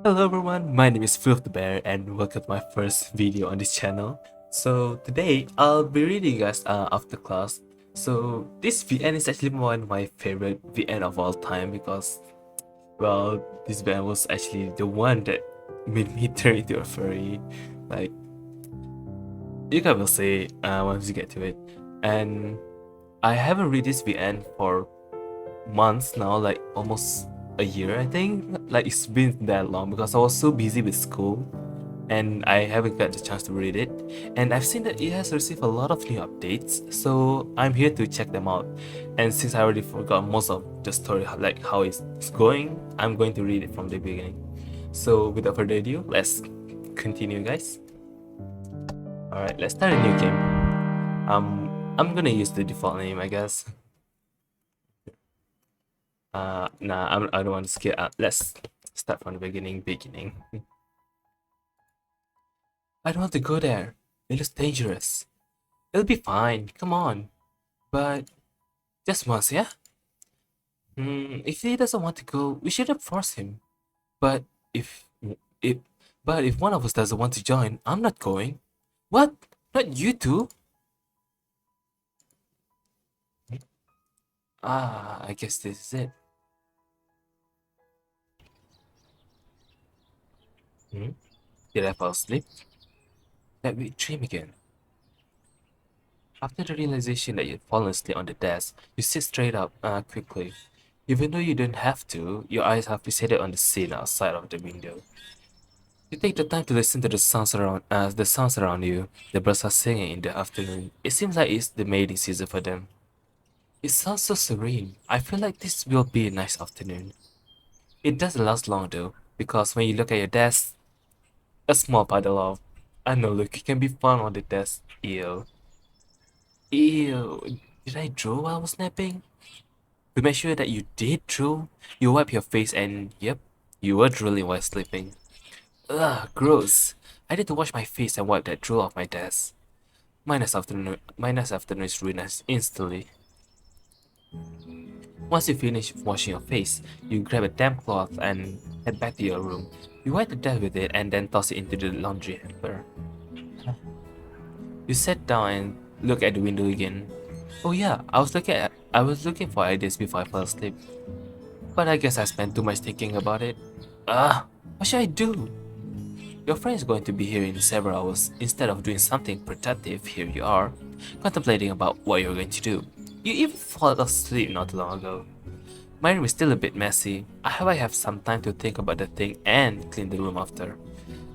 Hello everyone, my name is Filth the Bear and welcome to my first video on this channel. So today I'll be reading you guys after class. So this VN is actually one of my favorite VN of all time because well this VN was actually the one that made me turn into a furry. Like you guys will say once you get to it. And I haven't read this VN for months now, like almost a year I think. Like it's been that long because I was so busy with school and I haven't got the chance to read it. And I've seen that it has received a lot of new updates, so I'm here to check them out. And since I already forgot most of the story, like how it's going, I'm going to read it from the beginning. So without further ado, let's continue, guys. Alright, let's start a new game. I'm gonna use the default name, I guess. Nah, I don't want to skip. Let's start from the beginning. I don't want to go there. It looks dangerous. It'll be fine. Come on. But just once, yeah? If he doesn't want to go, we shouldn't force him. But if but if one of us doesn't want to join, I'm not going. What? Not you two? I guess this is it. Hmm? Did I fall asleep? Let me dream again. After the realization that you'd fallen asleep on the desk, you sit straight up quickly. Even though you don't have to, your eyes have fixated on the scene outside of the window. You take the time to listen to the sounds around you. The birds are singing in the afternoon. It seems like it's the mating season for them. It sounds so serene. I feel like this will be a nice afternoon. It doesn't last long though, because when you look at your desk, a small puddle of, I know, look, it can be found on the desk. Ew. Ew. Did I drool while I was napping? To make sure that you did drool, you wipe your face and, yep, you were drooling while sleeping. Ugh, gross. I need to wash my face and wipe that drool off my desk. My nice afternoon is ruined instantly. Once you finish washing your face, you grab a damp cloth and head back to your room. You wipe the desk with it and then toss it into the laundry hamper. You sit down and look at the window again. Oh yeah, I was looking for ideas before I fell asleep. But I guess I spent too much thinking about it. What should I do? Your friend is going to be here in several hours. Instead of doing something productive, here you are, contemplating about what you're going to do. You even fell asleep not long ago. My room is still a bit messy. I hope I have some time to think about the thing and clean the room after.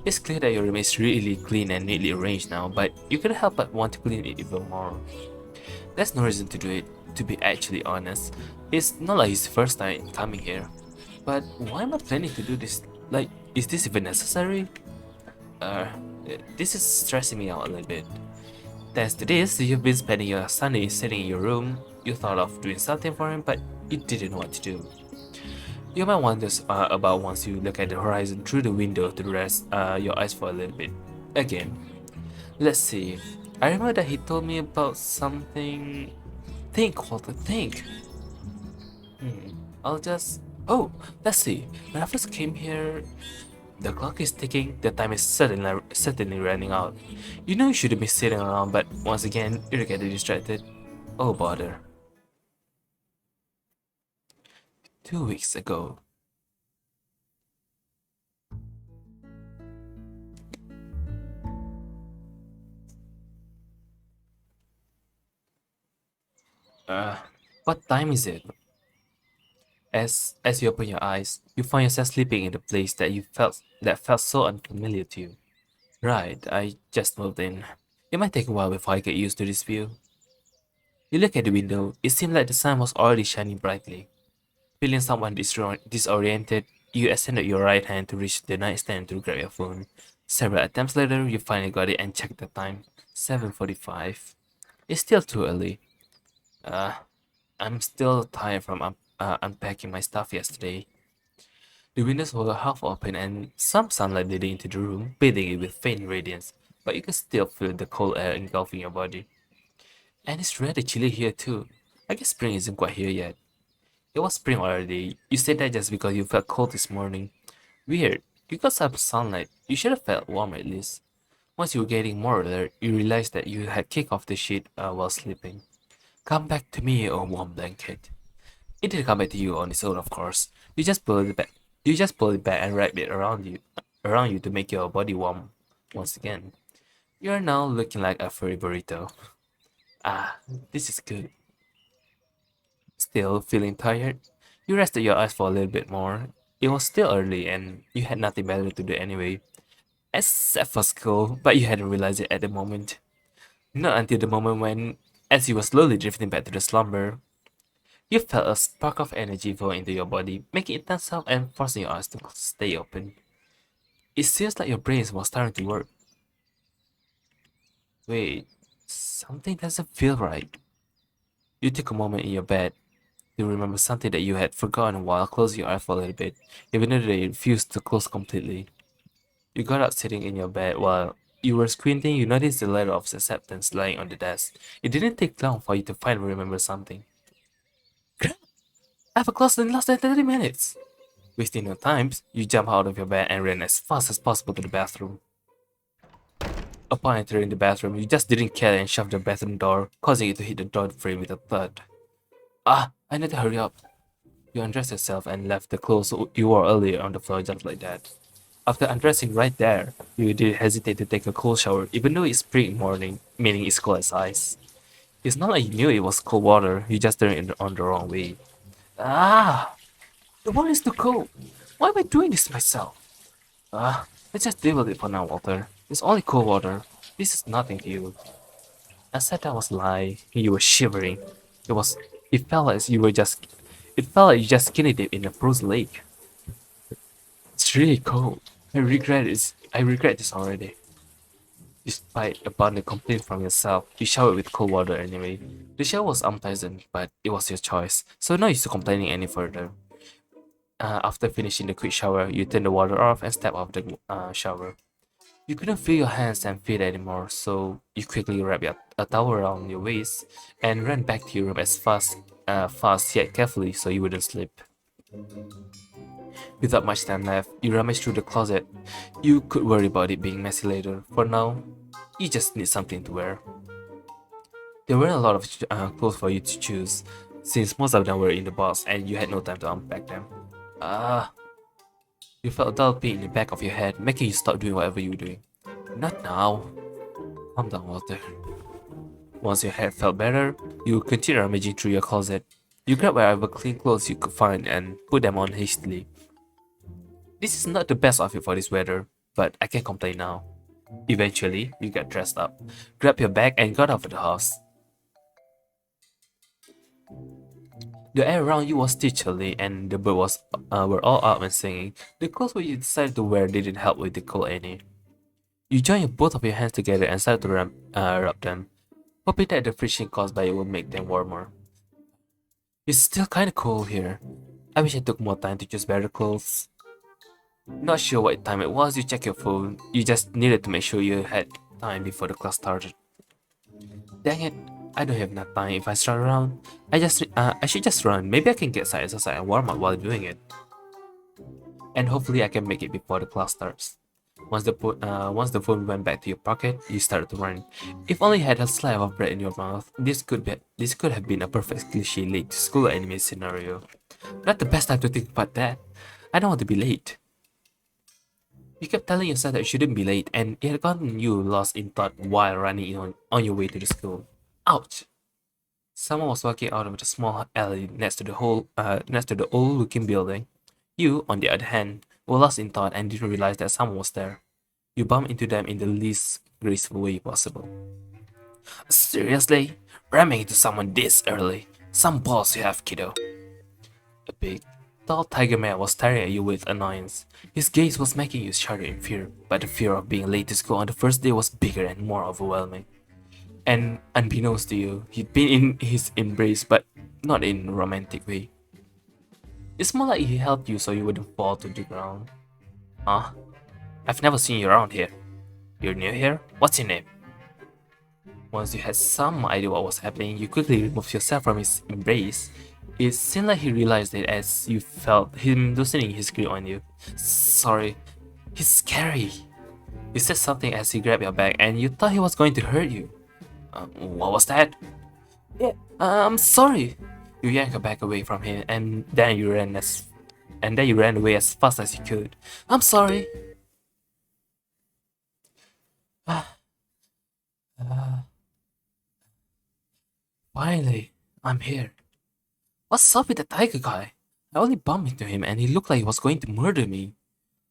It's clear that your room is really clean and neatly arranged now, but you couldn't help but want to clean it even more. There's no reason to do it, to be actually honest. It's not like his first time coming here. But why am I planning to do this? Like, is this even necessary? Uh, this is stressing me out a little bit. Thanks to this, you've been spending your Sunday sitting in your room. You thought of doing something for him, but you didn't know what to do. You might wonder about once you look at the horizon through the window to rest your eyes for a little bit. Again, let's see. I remember that he told me about something. Think, Walter, think. I'll just. Oh, let's see. When I first came here, the clock is ticking. The time is certainly running out. You know you shouldn't be sitting around, but once again, you get distracted. Oh bother. 2 weeks ago. Uh, what time is it? As you open your eyes, you find yourself sleeping in the place that felt so unfamiliar to you. Right, I just moved in. It might take a while before I get used to this view. You look at the window, it seemed like the sun was already shining brightly. Feeling somewhat disoriented, you extended your right hand to reach the nightstand to grab your phone. Several attempts later, you finally got it and checked the time. 7:45. It's still too early. Uh, I'm still tired from unpacking my stuff yesterday. The windows were half open and some sunlight leading into the room, bathing it with faint radiance, but you could still feel the cold air engulfing your body. And it's rather chilly here too. I guess spring isn't quite here yet. It was spring already. You said that just because you felt cold this morning. Weird. You got some sunlight. You should have felt warm at least. Once you were getting more alert, you realized that you had kicked off the sheet while sleeping. Come back to me, oh warm blanket. It didn't come back to you on its own, of course. You just pull it back. You just pull it back and wrap it around you to make your body warm once again. You are now looking like a furry burrito. Ah, this is good. Still feeling tired? You rested your eyes for a little bit more. It was still early and you had nothing better to do anyway, except for school, but you hadn't realized it at the moment. Not until the moment when, as you were slowly drifting back to the slumber, you felt a spark of energy flow into your body, making it tense up and forcing your eyes to stay open. It feels like your brain was starting to work. Wait, something doesn't feel right. You took a moment in your bed to remember something that you had forgotten while closing your eyes for a little bit, even though they refused to close completely. You got up sitting in your bed while you were squinting. You noticed the letter of acceptance lying on the desk. It didn't take long for you to finally remember something. Crap! I have a class in less than 30 minutes! Wasting no time, you jump out of your bed and ran as fast as possible to the bathroom. Upon entering the bathroom, you just didn't care and shoved the bathroom door, causing it to hit the door frame with a thud. Ah, I need to hurry up. You undressed yourself and left the clothes you wore earlier on the floor just like that. After undressing right there, you didn't hesitate to take a cold shower, even though it's spring morning, meaning it's cold as ice. It's not like you knew it was cold water, you just turned it on the wrong way. Ah! The water is too cold! Why am I doing this to myself? Ah, let's just deal with it for now, Walter. It's only cold water. This is nothing to you. I said I was lying. You were shivering. It was. It felt like you were just. It felt like you just skinny dipped in a frozen lake. It's really cold. I regret this. I regret this already. Despite abundant complaint from yourself, you showered with cold water anyway. The shower was unpleasant, but it was your choice, so no use to complaining any further. After finishing the quick shower, you turned the water off and stepped out of the shower. You couldn't feel your hands and feet anymore, so you quickly wrapped a towel around your waist and ran back to your room as fast yet carefully so you wouldn't slip. Without much time left, you rummaged through the closet. You could worry about it being messy later. For now, you just need something to wear. There weren't a lot of clothes for you to choose, since most of them were in the box and you had no time to unpack them. You felt a dull pain in the back of your head, making you stop doing whatever you were doing. Not now. Calm down, Walter. Once your head felt better, you continued rummaging through your closet. You grabbed whatever clean clothes you could find and put them on hastily. This is not the best outfit for this weather, but I can't complain now. Eventually, you got dressed up, grabbed your bag and got out of the house. The air around you was still chilly and the birds were all up and singing. The clothes you decided to wear didn't help with the cold any. You joined both of your hands together and started to rub them, hoping that the friction caused by it would make them warmer. It's still kinda cold here. I wish I took more time to choose better clothes. Not sure what time it was, you checked your phone. You just needed to make sure you had time before the class started. Dang it, I don't have enough time if I start around. I should just run. Maybe I can get some exercise and warm up while doing it. And hopefully I can make it before the class starts. Once the phone went back to your pocket, you started to run. If only you had a slice of bread in your mouth, this could have been a perfect cliche late to school anime scenario. Not the best time to think about that. I don't want to be late. You kept telling yourself that you shouldn't be late, and it had gotten you lost in thought while running on your way to the school. Ouch! Someone was walking out of the small alley next to the old-looking building. You, on the other hand, were lost in thought and didn't realize that someone was there. You bumped into them in the least graceful way possible. Seriously? Ramming into someone this early? Some balls you have, kiddo. A big, tall tiger man was staring at you with annoyance. His gaze was making you shudder in fear, but the fear of being late to school on the first day was bigger and more overwhelming. And unbeknownst to you, he'd been in his embrace, but not in a romantic way. It's more like he helped you so you wouldn't fall to the ground. Huh? I've never seen you around here. You're new here? What's your name? Once you had some idea what was happening, you quickly removed yourself from his embrace. It seemed like he realized it as you felt him loosening his grip on you. Sorry, He's scary. He said something as he grabbed your bag and you thought he was going to hurt you. What was that? Yeah, I'm sorry. You yanked your bag away from him and then you ran away as fast as you could. I'm sorry. Finally, I'm here. What's up with the tiger guy? I only bumped into him and he looked like he was going to murder me.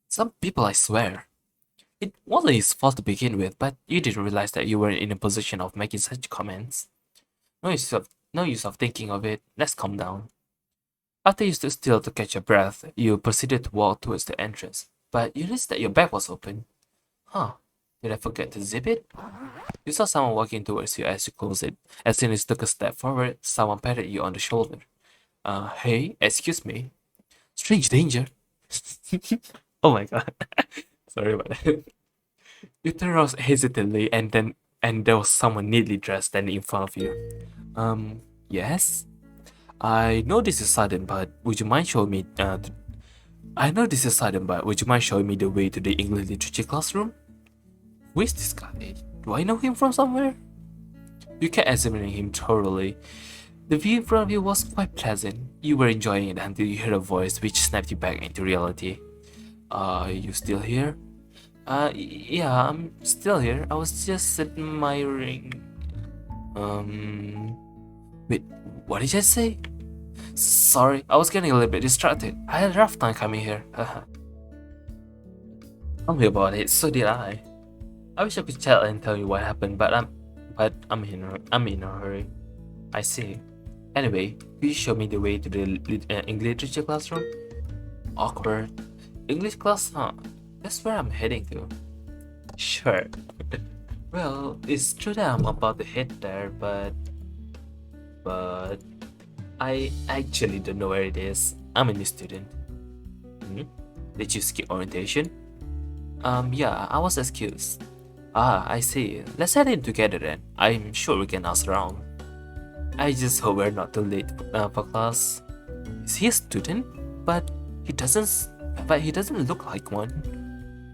Some people, I swear. It wasn't his fault to begin with, but you didn't realize that you were in a position of making such comments. No use of thinking of it. Let's calm down. After you stood still to catch your breath, you proceeded to walk towards the entrance. But you noticed that your bag was open. Huh? Did I forget to zip it? You saw someone walking towards you as you closed it. As soon as you took a step forward, someone patted you on the shoulder. Hey, excuse me. Strange danger. Oh my god. Sorry about that. You turned around hesitantly and there was someone neatly dressed standing in front of you. Yes? I know this is sudden, but would you mind showing me I know this is sudden, but would you mind showing me the way to the English literature classroom? Who is this guy? Do I know him from somewhere? You kept examining him thoroughly. The view in front of you was quite pleasant. You were enjoying it until you heard a voice which snapped you back into reality. Are you still here? Yeah, I'm still here. I was just admiring. Wait, what did I say? Sorry, I was getting a little bit distracted. I had a rough time coming here. Tell me about it, so did I. I wish I could tell and tell you what happened, but I'm in a hurry. I see. Anyway, could you show me the way to the English literature classroom? Awkward. English class, huh? That's where I'm heading to. Sure. Well, it's true that I'm about to head there, but I actually don't know where it is. I'm a new student. Did you skip orientation? Yeah, I was excused. Ah, I see. Let's head in together then. I'm sure we can ask around. I just hope we're not too late for class. Is he a student? But he doesn't look like one.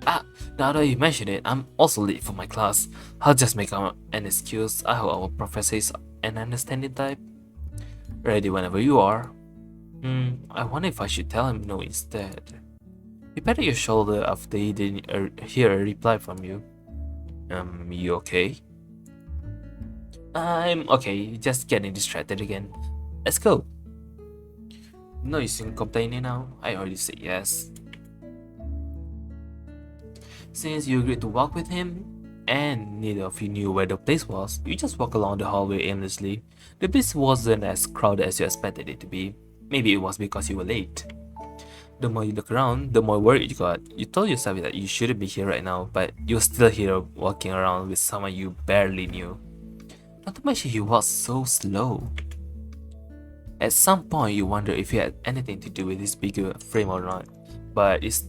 Ah, now that you mention it, I'm also late for my class. I'll just make an excuse. I hope our professor is an understanding type. Ready whenever you are. I wonder if I should tell him no instead. He patted your shoulder after he didn't hear a reply from you. You okay? I'm okay, just getting distracted again. Let's go. No use in complaining now. I already said yes. Since you agreed to walk with him, and neither of you knew where the place was, you just walked along the hallway aimlessly. The place wasn't as crowded as you expected it to be. Maybe it was because you were late. The more you look around, the more worried you got. You told yourself that you shouldn't be here right now, but you're still here walking around with someone you barely knew. Not to mention he was so slow. At some point you wonder if he had anything to do with his bigger frame or not, but it's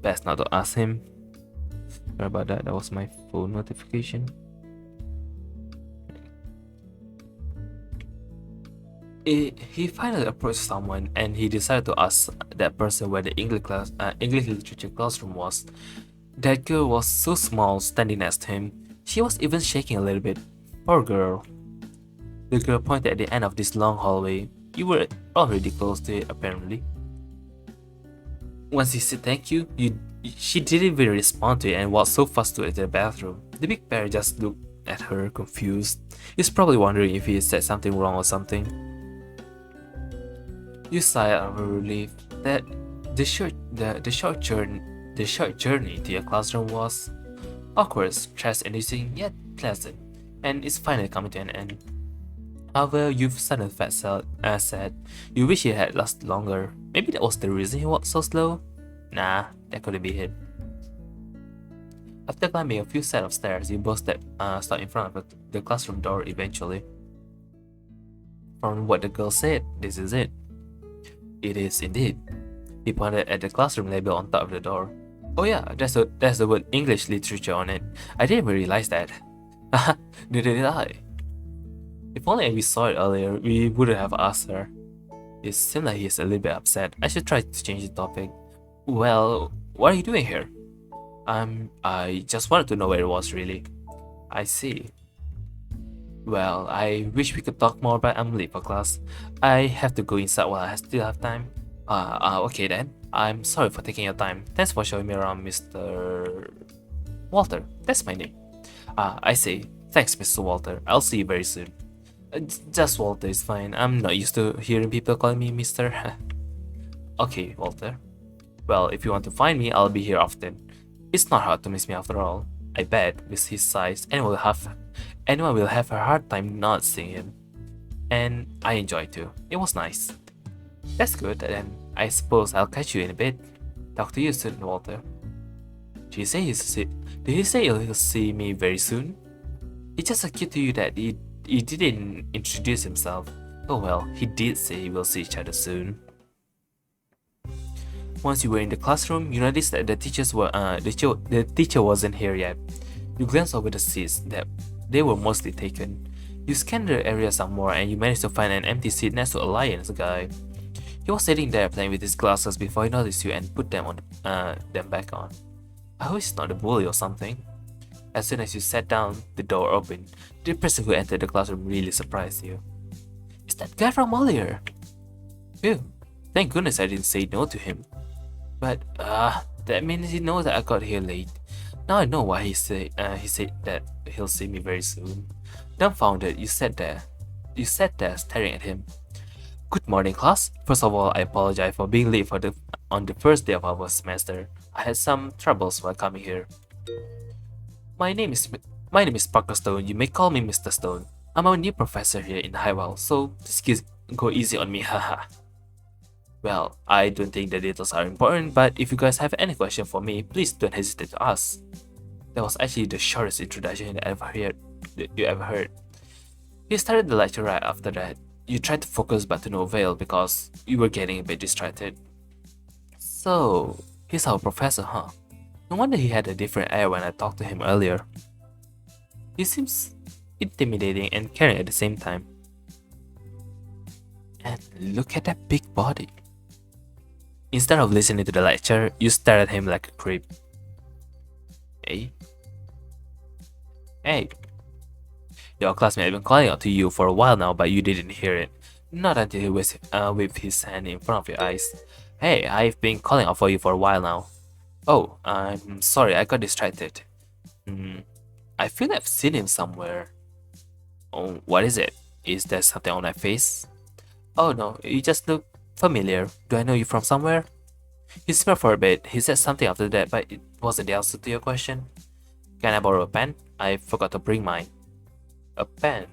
best not to ask him. Sorry about that, that was my phone notification. He finally approached someone and he decided to ask that person where the English literature classroom was. That girl was so small standing next to him. She was even shaking a little bit. Poor girl. The girl pointed at the end of this long hallway. You were already close to it apparently. Once he said thank you, she didn't even respond to it and walked so fast to the bathroom. The big bear just looked at her confused. He's probably wondering if he said something wrong or something. You sighed out of relief that the short journey to your classroom was awkward, stress-inducing, yet pleasant, and it's finally coming to an end. However, you've suddenly felt sad. You wish it had lasted longer. Maybe that was the reason he walked so slow? Nah, that couldn't be it. After climbing a few set of stairs, you both stopped in front of the classroom door eventually. From what the girl said, this is it. It is indeed. He pointed at the classroom label on top of the door. Oh yeah, there's the word English literature on it. I didn't even realize that. Haha, neither did I. If only we saw it earlier, we wouldn't have asked her. It seems like he's a little bit upset. I should try to change the topic. Well, what are you doing here? I just wanted to know where it was really. I see. Well, I wish we could talk more, but I'm late for class. I have to go inside while I still have time. Okay then. I'm sorry for taking your time. Thanks for showing me around, Mr. Walter. That's my name. I see. Thanks, Mr. Walter. I'll see you very soon. Just Walter is fine. I'm not used to hearing people calling me Mr. Okay, Walter. Well, if you want to find me, I'll be here often. It's not hard to miss me after all. I bet, with his size, anyone will have a hard time not seeing him. And I enjoy too. It was nice. That's good, then I suppose I'll catch you in a bit. Talk to you soon, Walter. Did he say he'll see me very soon? It's just so cute to you that he didn't introduce himself. Oh well, he did say we'll see each other soon. Once you were in the classroom, you noticed that the teacher wasn't here yet. You glanced over the seats that they were mostly taken. You scanned the area some more and you managed to find an empty seat next to a lion's guy. He was sitting there playing with his glasses before he noticed you and put them back on. I hope he's not a bully or something. As soon as you sat down, the door opened. The person who entered the classroom really surprised you. It's that guy from earlier. Phew, thank goodness I didn't say no to him. But that means he knows that I got here late. Now I know why he said that he'll see me very soon. Dumbfounded, you sat there staring at him. Good morning, class. First of all, I apologize for being late on the first day of our semester. I had some troubles while coming here. My name is Parker Stone. You may call me Mr. Stone. I'm a new professor here in Highwell, so just go easy on me, haha. Well, I don't think the details are important, but if you guys have any question for me, please don't hesitate to ask. That was actually the shortest introduction you ever heard. He started the lecture right after that. You tried to focus but to no avail because you were getting a bit distracted. So, he's our professor, huh? No wonder he had a different air when I talked to him earlier. He seems intimidating and caring at the same time. And look at that big body. Instead of listening to the lecture, you stare at him like a creep. Hey? Hey? Your classmate had been calling out to you for a while now, but you didn't hear it. Not until he was with his hand in front of your eyes. Hey, I've been calling out for you for a while now. Oh, I'm sorry, I got distracted. I feel I've seen him somewhere. Oh, what is it? Is there something on my face? Oh no, you just look familiar. Do I know you from somewhere? He smiled for a bit. He said something after that, but it wasn't the answer to your question. Can I borrow a pen? I forgot to bring mine. A pen?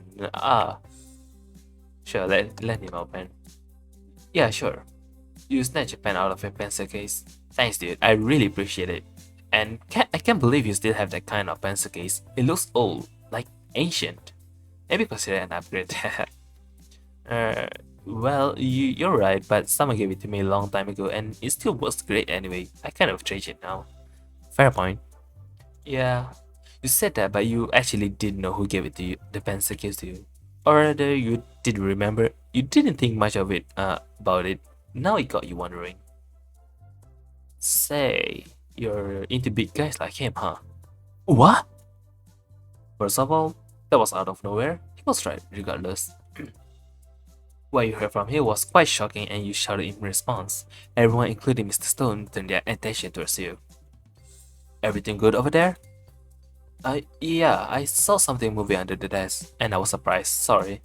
Sure, let me know a pen. Yeah, sure. You snatch a pen out of your pencil case. Thanks, dude. I really appreciate it. And I can't believe you still have that kind of pencil case. It looks old, like ancient. Maybe consider an upgrade. Well, you're right, but someone gave it to me a long time ago and it still works great anyway. I kind of trade it now. Fair point. Yeah, you said that, but you actually didn't know who gave it to you, the pencil case to you. Or rather, you did remember. You didn't think much of it, about it. Now it got you wondering. Say, you're into big guys like him, huh? What? First of all, that was out of nowhere. He was right, regardless. What you heard from him was quite shocking and you shouted in response. Everyone, including Mr. Stone, turned their attention towards you. Everything good over there? Yeah, I saw something moving under the desk, and I was surprised, sorry.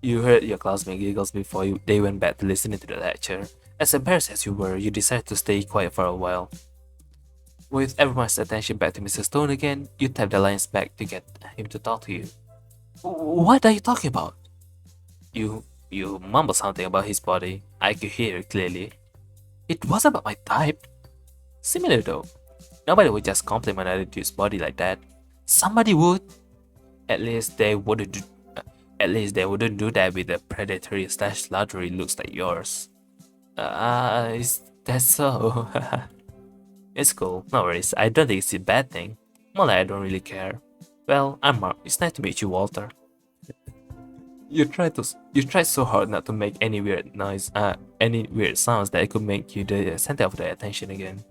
You heard your classmate giggles before they went back to listening to the lecture. As embarrassed as you were, you decided to stay quiet for a while. With everyone's attention back to Mr. Stone again, you tapped the lion's back to get him to talk to you. What are you talking about? You mumbled something about his body. I could hear it clearly. It wasn't about my type. Similar though. Nobody would just compliment another dude's body like that. Somebody would. At least they wouldn't do that with a predatory slash lottery looks like yours. Is that so? It's cool, no worries. I don't think it's a bad thing. More like I don't really care. Well, I'm Mark. It's nice to meet you, Walter. You tried so hard not to make any weird sounds that it could make you the center of the attention again.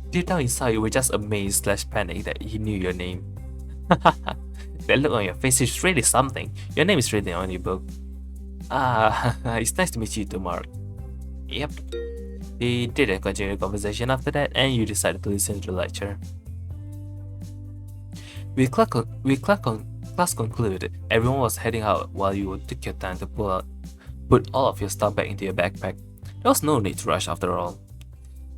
Deep down inside, you were just amazed slash panicked that he knew your name. That look on your face is really something. Your name is written on your book. Ah, it's nice to meet you too, Mark. Yep. They didn't continue the conversation after that, and you decided to listen to the lecture. Class concluded. Everyone was heading out while you took your time to put all of your stuff back into your backpack. There was no need to rush after all.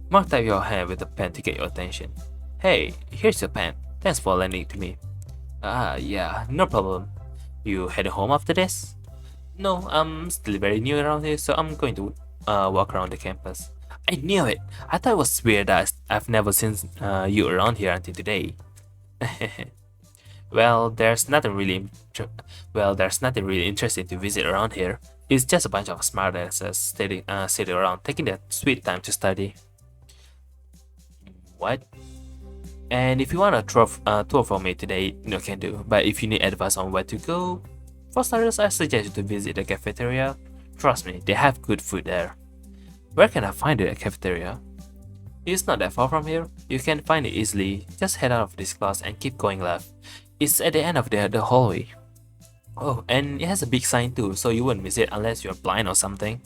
Mark tapped your hand with a pen to get your attention. Hey, here's your pen. Thanks for lending it to me. Yeah, no problem. You heading home after this? No, I'm still very new around here, so I'm going to walk around the campus. I knew it! I thought it was weird that I've never seen you around here until today. Well, there's nothing really interesting to visit around here. It's just a bunch of smartasses sitting around, taking their sweet time to study. What? And if you want a tour from me today, you can do. But if you need advice on where to go, for starters, I suggest you to visit the cafeteria. Trust me, they have good food there. Where can I find the cafeteria? It's not that far from here. You can find it easily. Just head out of this class and keep going left. It's at the end of the hallway. Oh, and it has a big sign too, so you won't miss it unless you're blind or something.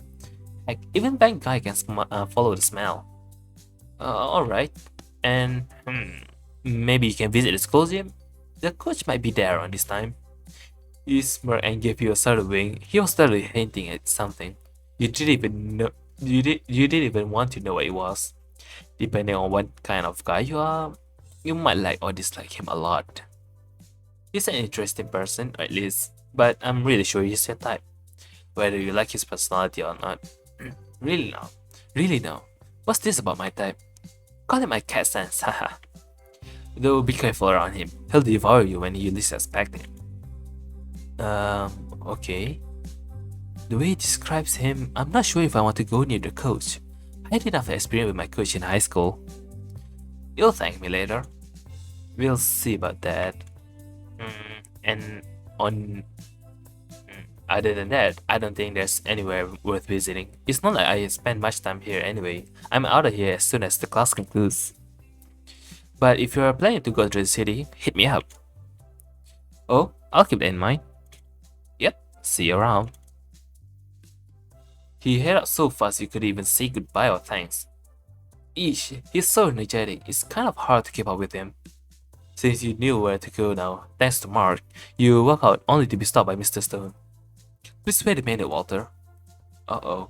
Heck, even blind guy can follow the smell. Alright. And maybe you can visit the school gym? The coach might be there on this time. He smirked and gave you a side wink. He was totally hinting at something. You didn't even know. You didn't even want to know what it was. Depending on what kind of guy you are, you might like or dislike him a lot. He's an interesting person, at least, but I'm really sure he's your type. Whether you like his personality or not. Really now? Really now? What's this about my type? Call him my cat sense, haha. Though be careful around him. He'll devour you when you least expect him. Okay. The way he describes him, I'm not sure if I want to go near the coach. I had enough experience with my coach in high school. You'll thank me later. We'll see about that. And on... Other than that, I don't think there's anywhere worth visiting. It's not like I spend much time here anyway. I'm out of here as soon as the class concludes. But if you're planning to go to the city, hit me up. Oh, I'll keep that in mind. Yep, see you around. He headed out so fast you could even say goodbye or thanks. Eesh, he's so energetic, it's kind of hard to keep up with him. Since you knew where to go now, thanks to Mark, you walk out only to be stopped by Mr. Stone. Please wait a minute, Walter. Uh-oh.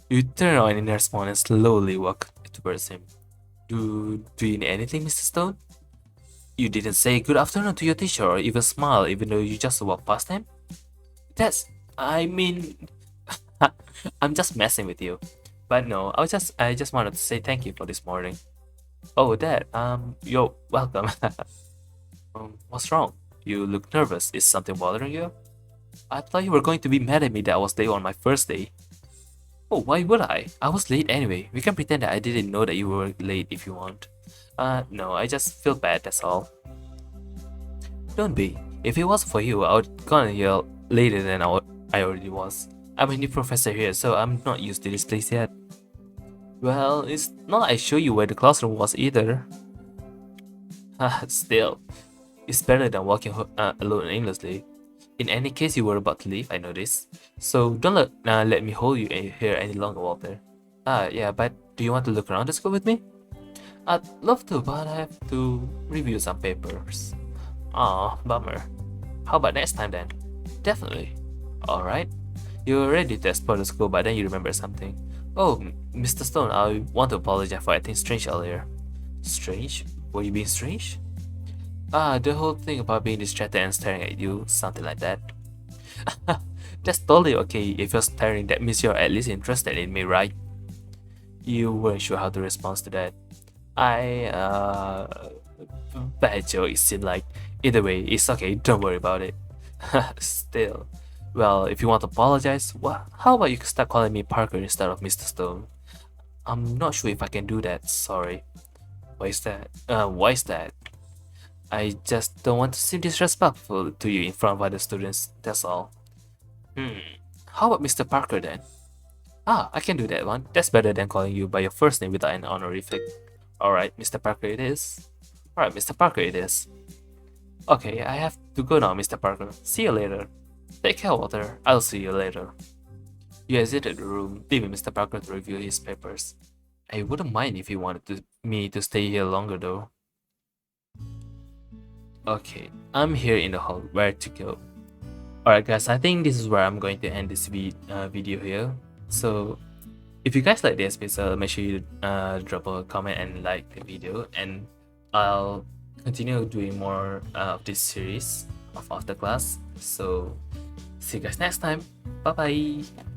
You turn around in response and slowly walk towards him. Do you need anything, Mr. Stone? You didn't say good afternoon to your teacher or even smile even though you just walked past him? I mean... I'm just messing with you. But no, I just wanted to say thank you for this morning. Oh, Dad, you're welcome. What's wrong? You look nervous. Is something bothering you? I thought you were going to be mad at me that I was late on my first day. Oh, why would I? I was late anyway. We can pretend that I didn't know that you were late if you want. No, I just feel bad, that's all. Don't be. If it wasn't for you, I would gone here later than I already was. I'm a new professor here, so I'm not used to this place yet. Well, it's not like I show you where the classroom was either. Still, it's better than walking alone aimlessly. In any case, you were about to leave, I know this. So don't let me hold you here any longer, Walter. Yeah, but do you want to look around the school with me? I'd love to, but I have to review some papers. Aw, bummer. How about next time then? Definitely. Alright. You're ready to explore the school, but then you remember something. Oh, Mr. Stone, I want to apologize for acting strange earlier. Strange? Were you being strange? The whole thing about being distracted and staring at you, something like that. That's totally okay. If you're staring, that means you're at least interested in me, right? You weren't sure how to respond to that. Bad joke, it seemed like. Either way, it's okay, don't worry about it. Still. Well, if you want to apologize, how about you start calling me Parker instead of Mr. Stone? I'm not sure if I can do that, sorry. Why is that? I just don't want to seem disrespectful to you in front of other students, that's all. How about Mr. Parker then? I can do that one. That's better than calling you by your first name without an honorific. Alright, Mr. Parker it is. Alright, Mr. Parker it is. Okay, I have to go now, Mr. Parker. See you later. Take care, Walter. I'll see you later. You exited the room, leaving Mr. Parker to review his papers. I wouldn't mind if he wanted me to stay here longer though. Okay, I'm here in the hall. Where to go? Alright guys, I think this is where I'm going to end this video here. So, if you guys like this episode, make sure you drop a comment and like the video, and I'll continue doing more of this series of After Class. So, see you guys next time. Bye bye.